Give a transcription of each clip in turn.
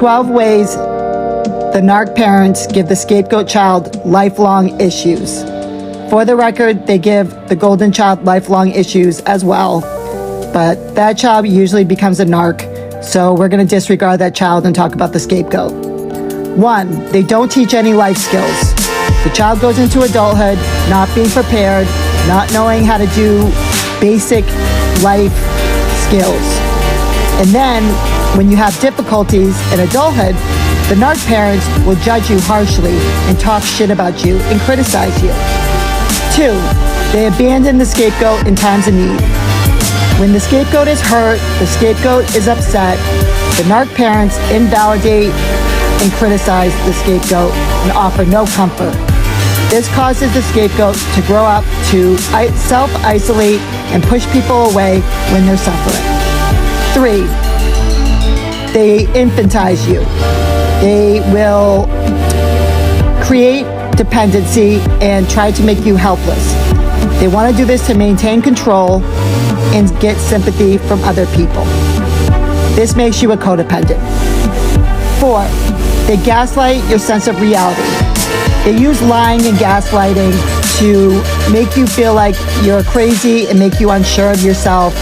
12 ways the narc parents give the scapegoat child lifelong issues. For the record, they give the golden child lifelong issues as well, but that child usually becomes a narc, so we're going to disregard that child and talk about the scapegoat. 1, they don't teach any life skills. The child goes into adulthood not being prepared, not knowing how to do basic life skills. And then, when you have difficulties in adulthood, the narc parents will judge you harshly and talk shit about you and criticize you. 2, they abandon the scapegoat in times of need. When the scapegoat is hurt, the scapegoat is upset, the narc parents invalidate and criticize the scapegoat and offer no comfort. This causes the scapegoat to grow up to self-isolate and push people away when they're suffering. 3, they infantize you. They will create dependency and try to make you helpless. They want to do this to maintain control and get sympathy from other people. This makes you a codependent. 4, they gaslight your sense of reality. They use lying and gaslighting to make you feel like you're crazy and make you unsure of yourself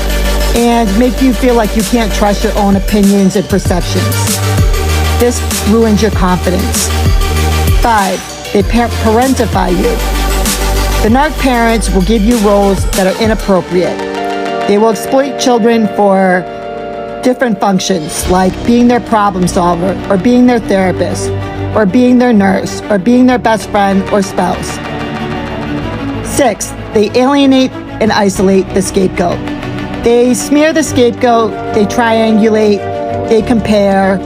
and make you feel like you can't trust your own opinions and perceptions. This ruins your confidence. 5, they parentify you. The narc parents will give you roles that are inappropriate. They will exploit children for different functions, like being their problem solver, or being their therapist, or being their nurse, or being their best friend or spouse. 6, they alienate and isolate the scapegoat. They smear the scapegoat, they triangulate, they compare,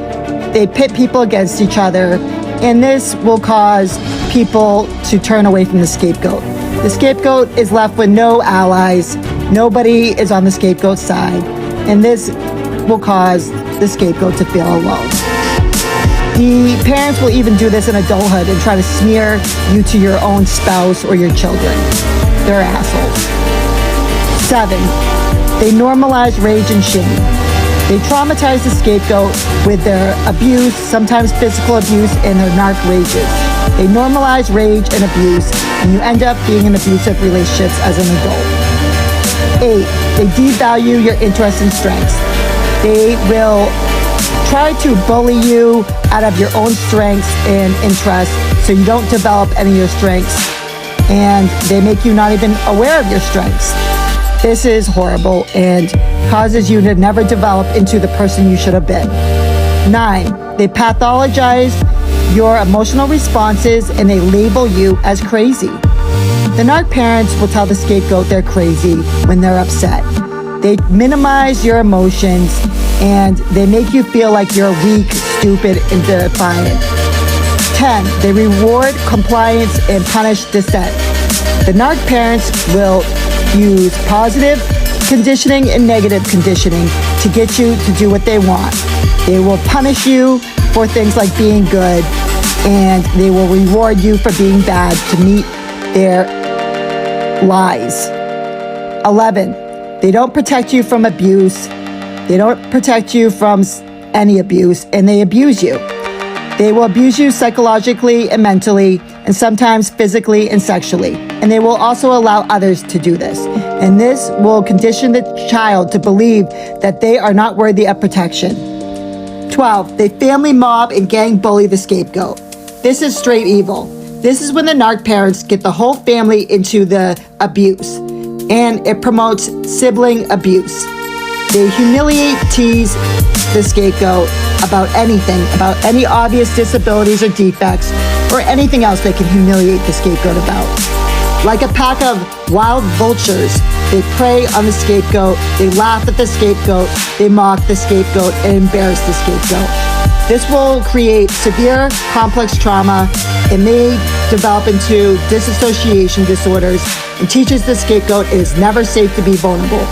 they pit people against each other, and this will cause people to turn away from the scapegoat. The scapegoat is left with no allies, nobody is on the scapegoat's side, and this will cause the scapegoat to feel alone. The parents will even do this in adulthood and try to smear you to your own spouse or your children. They're assholes. 7, they normalize rage and shame. They traumatize the scapegoat with their abuse, sometimes physical abuse, and their narc rages. They normalize rage and abuse, and you end up being in abusive relationships as an adult. 8, they devalue your interests and strengths. They will try to bully you out of your own strengths and interests so you don't develop any of your strengths, and they make you not even aware of your strengths. This is horrible and causes you to never develop into the person you should have been. 9, they pathologize your emotional responses and they label you as crazy. The narc parents will tell the scapegoat they're crazy when they're upset. They minimize your emotions and they make you feel like you're weak, stupid, and defiant. 10, they reward compliance and punish dissent. The narc parents will use positive conditioning and negative conditioning to get you to do what they want. They will punish you for things like being good, and they will reward you for being bad to meet their lies. 11, they don't protect you from abuse. They don't protect you from any abuse, and they abuse you. They will abuse you psychologically and mentally, and sometimes physically and sexually. And they will also allow others to do this. And this will condition the child to believe that they are not worthy of protection. 12, they family mob and gang bully the scapegoat. This is straight evil. This is when the narc parents get the whole family into the abuse, and it promotes sibling abuse. They humiliate, tease the scapegoat about anything, about any obvious disabilities or defects, or anything else they can humiliate the scapegoat about. Like a pack of wild vultures, they prey on the scapegoat, they laugh at the scapegoat, they mock the scapegoat, and embarrass the scapegoat. This will create severe, complex trauma. It may develop into dissociation disorders and teaches the scapegoat it is never safe to be vulnerable.